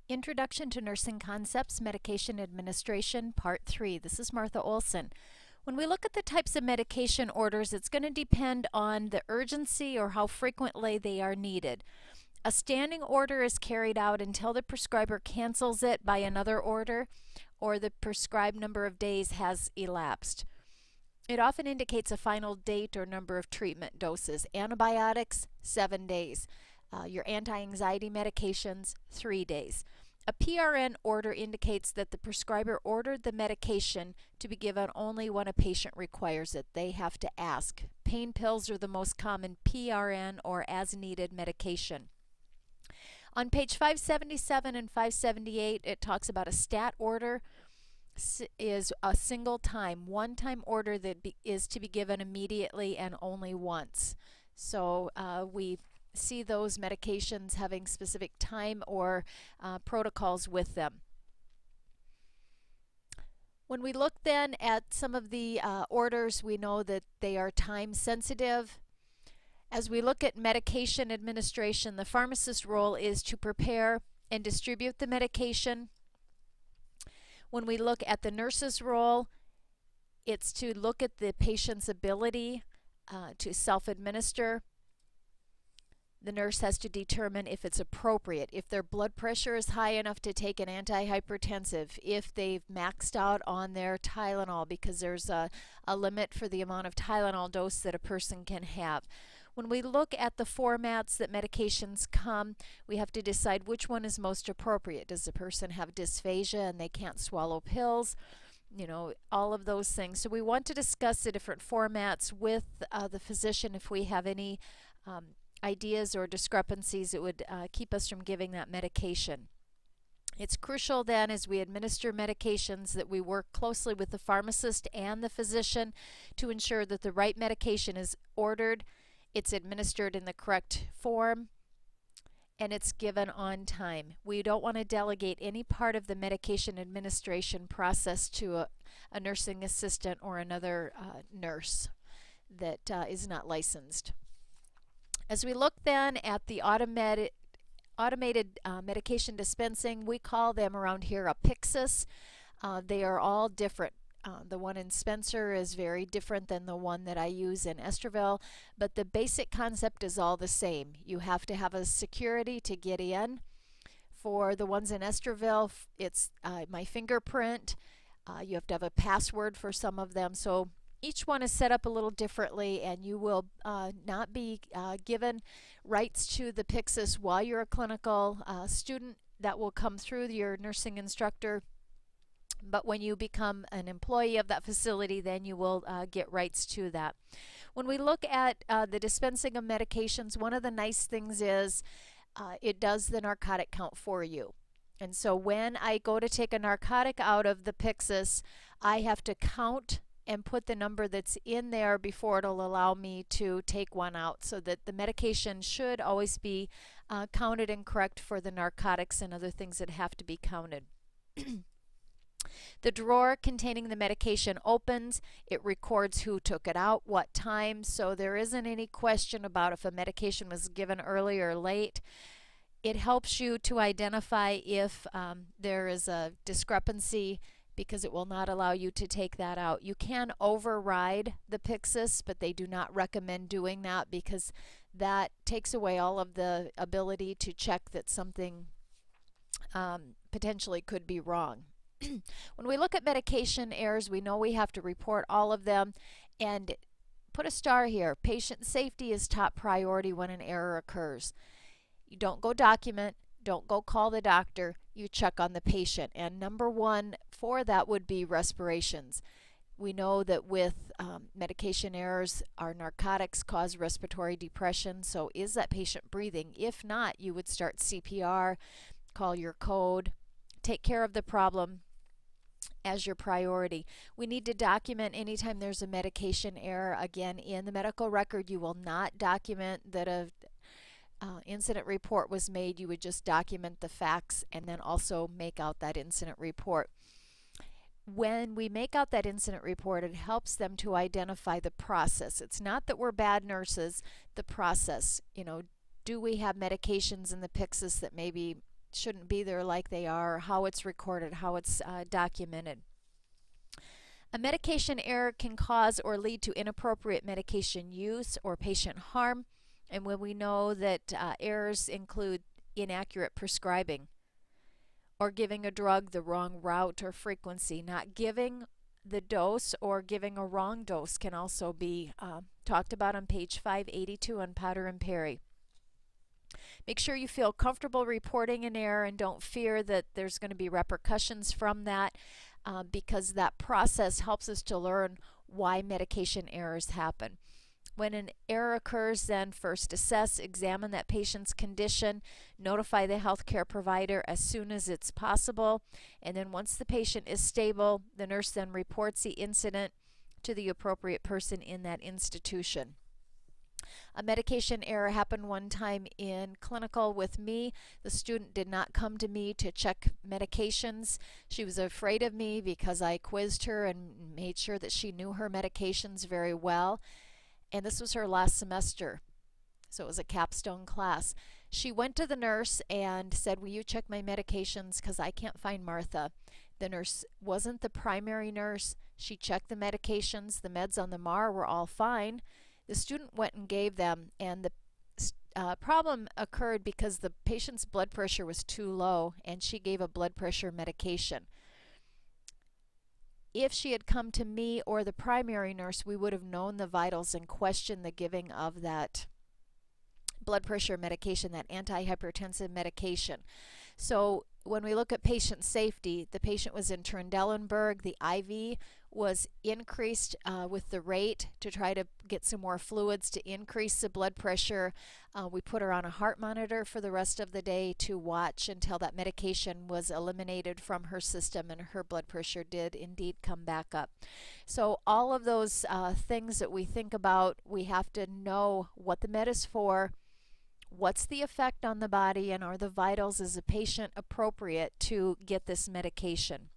Introduction to Nursing Concepts, Medication Administration, Part 3. This is Martha Olson. When we look at the types of medication orders, it's going to depend on the urgency or how frequently they are needed. A standing order is carried out until the prescriber cancels it by another order or the prescribed number of days has elapsed. It often indicates a final date or number of treatment doses. Antibiotics, 7 days. Your anti-anxiety medications, 3 days. A PRN order indicates that the prescriber ordered the medication to be given only when a patient requires it. They have to ask. Pain pills are the most common PRN or as-needed medication. On page 577 and 578, it talks about a stat order is a single time, one-time order that is to be given immediately and only once. So we see those medications having specific time or protocols with them. When we look then at some of the orders, we know that they are time sensitive. As we look at medication administration, the pharmacist's role is to prepare and distribute the medication. When we look at the nurse's role, it's to look at the patient's ability to self-administer. The nurse has to determine if it's appropriate, if their blood pressure is high enough to take an antihypertensive, if they've maxed out on their Tylenol, because there's a limit for the amount of Tylenol dose that a person can have. When we look at the formats that medications come, we have to decide which one is most appropriate. Does the person have dysphagia and they can't swallow pills? You know, all of those things. So we want to discuss the different formats with the physician if we have any ideas or discrepancies that would keep us from giving that medication. It's crucial then as we administer medications that we work closely with the pharmacist and the physician to ensure that the right medication is ordered, it's administered in the correct form, and it's given on time. We don't want to delegate any part of the medication administration process to a nursing assistant or another nurse that is not licensed. As we look then at the automated medication dispensing, we call them around here a Pyxis. They are all different. The one in Spencer is very different than the one that I use in Esterville, but the basic concept is all the same. You have to have a security to get in. For the ones in Esterville, it's my fingerprint. You have to have a password for some of them. So each one is set up a little differently, and you will not be given rights to the Pyxis while you're a clinical student. That will come through your nursing instructor. But when you become an employee of that facility, then you will get rights to that. When we look at the dispensing of medications, one of the nice things is it does the narcotic count for you. And so when I go to take a narcotic out of the Pyxis, I have to count and put the number that's in there before it'll allow me to take one out, so that the medication should always be counted and correct for the narcotics and other things that have to be counted. The drawer containing the medication opens. It records who took it out, what time, so there isn't any question about if a medication was given early or late. It helps you to identify if there is a discrepancy, because it will not allow you to take that out. You can override the Pyxis, but they do not recommend doing that because that takes away all of the ability to check that something potentially could be wrong. When we look at medication errors, we know we have to report all of them and put a star here. Patient safety is top priority when an error occurs. You don't go document, don't go call the doctor, you check on the patient. And number one for that would be respirations. We know that with medication errors, our narcotics cause respiratory depression. So is that patient breathing? If not, you would start CPR, call your code, take care of the problem as your priority. We need to document anytime there's a medication error. Again, in the medical record, you will not document that a incident report was made. You would just document the facts and then also make out that incident report. When we make out that incident report, it helps them to identify the process. It's not that we're bad nurses, the process. You know, do we have medications in the Pyxis that maybe shouldn't be there like they are, how it's recorded, how it's documented. A medication error can cause or lead to inappropriate medication use or patient harm. And when we know that errors include inaccurate prescribing or giving a drug the wrong route or frequency, not giving the dose or giving a wrong dose can also be talked about on page 582 on Potter and Perry. Make sure you feel comfortable reporting an error and don't fear that there's going to be repercussions from that, because that process helps us to learn why medication errors happen. When an error occurs, then first assess, examine that patient's condition, notify the healthcare provider as soon as it's possible, and then once the patient is stable, the nurse then reports the incident to the appropriate person in that institution. A medication error happened one time in clinical with me. The student did not come to me to check medications. She was afraid of me because I quizzed her and made sure that she knew her medications very well. And this was her last semester, so it was a capstone class. She went to the nurse and said, "Will you check my medications because I can't find Martha?" The nurse wasn't the primary nurse. She checked the medications. The meds on the MAR were all fine. The student went and gave them, and the problem occurred because the patient's blood pressure was too low, and she gave a blood pressure medication. If she had come to me or the primary nurse, we would have known the vitals and questioned the giving of that blood pressure medication, that antihypertensive medication. So when we look at patient safety, the patient was in Trendelenburg. The IV was increased with the rate to try to get some more fluids to increase the blood pressure. We put her on a heart monitor for the rest of the day to watch until that medication was eliminated from her system and her blood pressure did indeed come back up. So all of those things that we think about, we have to know what the med is for, what's the effect on the body, and are the vitals as a patient appropriate to get this medication.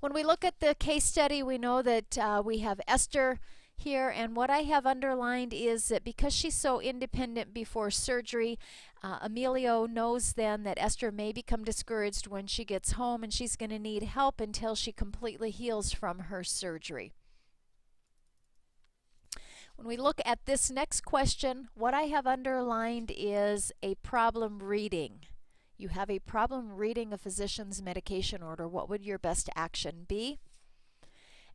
When we look at the case study, we know that we have Esther here, and what I have underlined is that because she's so independent before surgery, Emilio knows then that Esther may become discouraged when she gets home, and she's going to need help until she completely heals from her surgery. When we look at this next question, what I have underlined is a problem reading. You have a problem reading a physician's medication order. What would your best action be?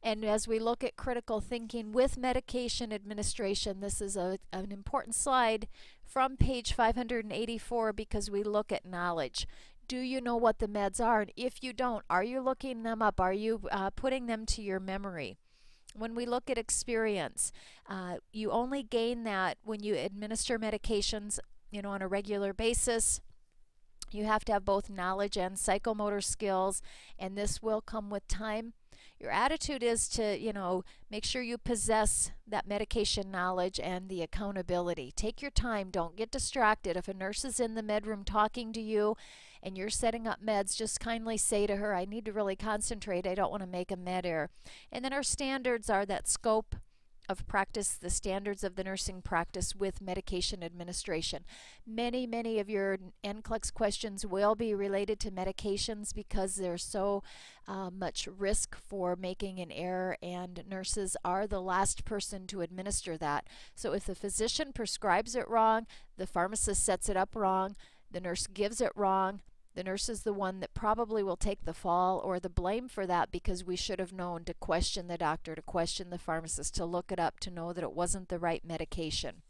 And as we look at critical thinking with medication administration, this is an important slide from page 584 because we look at knowledge. Do you know what the meds are? And if you don't, are you looking them up? Are you putting them to your memory? When we look at experience, you only gain that when you administer medications, on a regular basis. You have to have both knowledge and psychomotor skills, and this will come with time. Your attitude is to, make sure you possess that medication knowledge and the accountability. Take your time. Don't get distracted. If a nurse is in the med room talking to you and you're setting up meds, just kindly say to her, "I need to really concentrate. I don't want to make a med error." And then our standards are that scope of practice, the standards of the nursing practice with medication administration. Many of your NCLEX questions will be related to medications because there's so much risk for making an error, and nurses are the last person to administer that. So if the physician prescribes it wrong, the pharmacist sets it up wrong, the nurse gives it wrong, the nurse is the one that probably will take the fall or the blame for that because we should have known to question the doctor, to question the pharmacist, to look it up, to know that it wasn't the right medication.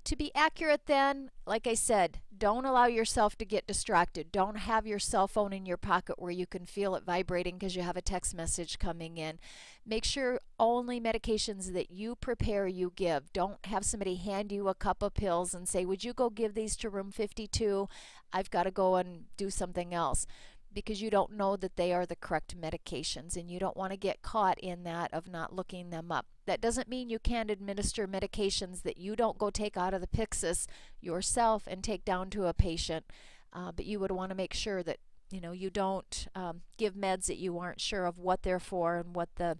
To be accurate then, like I said, don't allow yourself to get distracted. Don't have your cell phone in your pocket where you can feel it vibrating because you have a text message coming in. Make sure only medications that you prepare you give. Don't have somebody hand you a cup of pills and say, "Would you go give these to room 52? I've got to go and do something else," because you don't know that they are the correct medications, and you don't want to get caught in that of not looking them up. That doesn't mean you can't administer medications that you don't go take out of the Pyxis yourself and take down to a patient, but you would want to make sure that you don't give meds that you aren't sure of what they're for and what the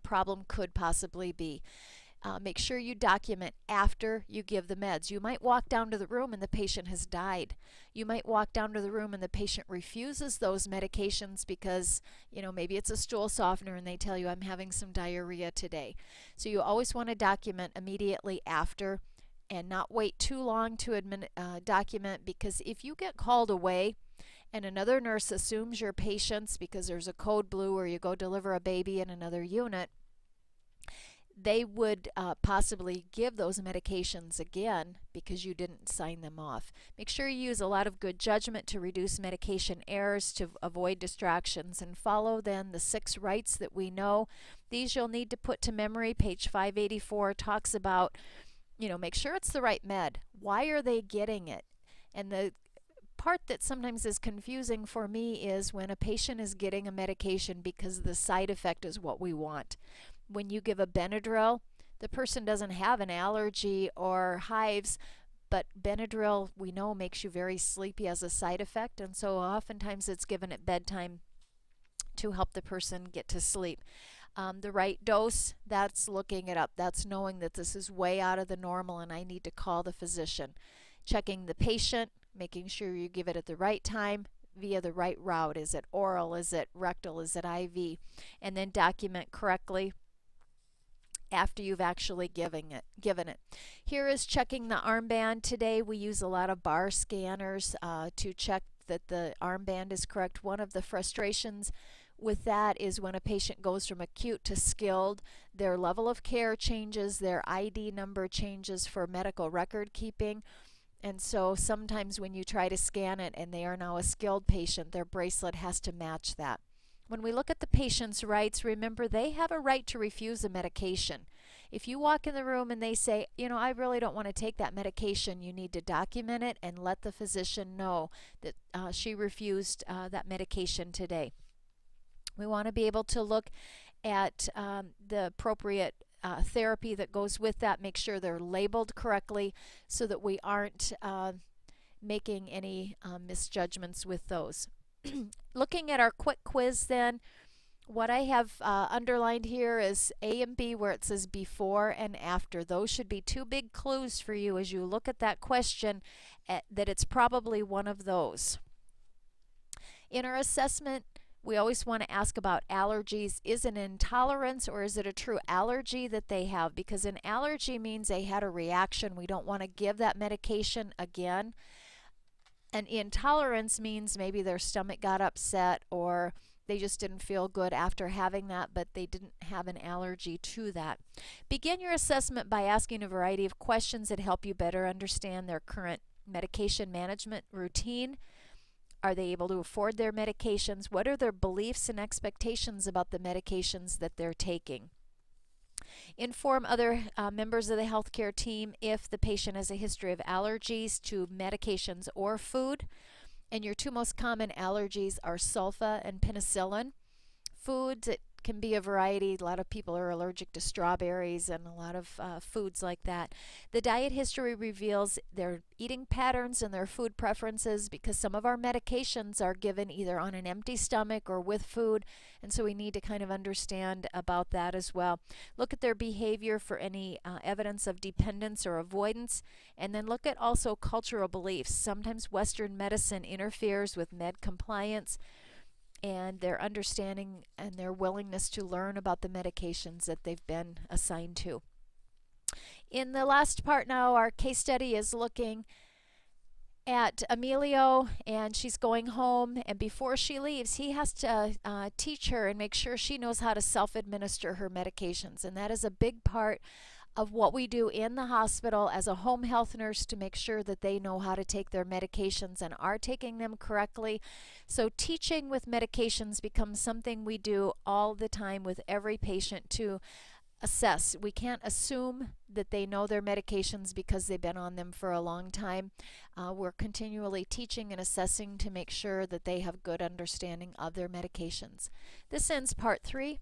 problem could possibly be. Make sure you document after you give the meds. You might walk down to the room and the patient has died. You might walk down to the room and the patient refuses those medications because, maybe it's a stool softener and they tell you, I'm having some diarrhea today. So you always want to document immediately after and not wait too long to document, because if you get called away and another nurse assumes your patients because there's a code blue or you go deliver a baby in another unit, they would possibly give those medications again because you didn't sign them off. Make sure you use a lot of good judgment to reduce medication errors, to avoid distractions, and follow then the 6 rights that we know. These you'll need to put to memory. Page 584 talks about, make sure it's the right med. Why are they getting it? And the part that sometimes is confusing for me is when a patient is getting a medication because the side effect is what we want. When you give a Benadryl, the person doesn't have an allergy or hives, but Benadryl, we know, makes you very sleepy as a side effect, and so oftentimes it's given at bedtime to help the person get to sleep. The right dose, that's looking it up. That's knowing that this is way out of the normal and I need to call the physician. Checking the patient, making sure you give it at the right time via the right route. Is it oral? Is it rectal? Is it IV? And then document correctly after you've actually given it. Here is checking the armband. Today we use a lot of bar scanners to check that the armband is correct. One of the frustrations with that is when a patient goes from acute to skilled, their level of care changes, their ID number changes for medical record keeping. And so sometimes when you try to scan it and they are now a skilled patient, their bracelet has to match that. When we look at the patient's rights, remember they have a right to refuse a medication. If you walk in the room and they say, I really don't want to take that medication, you need to document it and let the physician know that she refused that medication today. We want to be able to look at the appropriate therapy that goes with that, make sure they're labeled correctly so that we aren't making any misjudgments with those. Looking at our quick quiz then, what I have underlined here is A and B where it says before and after. Those should be 2 big clues for you as you look at that question that it's probably one of those. In our assessment, we always want to ask about allergies. Is it an intolerance or is it a true allergy that they have? Because an allergy means they had a reaction. We don't want to give that medication again. An intolerance means maybe their stomach got upset or they just didn't feel good after having that, but they didn't have an allergy to that. Begin your assessment by asking a variety of questions that help you better understand their current medication management routine. Are they able to afford their medications? What are their beliefs and expectations about the medications that they're taking? Inform other members of the healthcare team if the patient has a history of allergies to medications or food. And your 2 most common allergies are sulfa and penicillin. Foods, it can be a variety. A lot of people are allergic to strawberries and a lot of foods like that. The diet history reveals their eating patterns and their food preferences, because some of our medications are given either on an empty stomach or with food, and so we need to kind of understand about that as well. Look at their behavior for any evidence of dependence or avoidance, and then look at also cultural beliefs. Sometimes Western medicine interferes with med compliance and their understanding and their willingness to learn about the medications that they've been assigned to. In the last part now, our case study is looking at Emilio, and she's going home, and before she leaves, he has to teach her and make sure she knows how to self-administer her medications, and that is a big part of what we do in the hospital as a home health nurse to make sure that they know how to take their medications and are taking them correctly. So teaching with medications becomes something we do all the time with every patient to assess. We can't assume that they know their medications because they've been on them for a long time. We're continually teaching and assessing to make sure that they have good understanding of their medications. This ends part 3.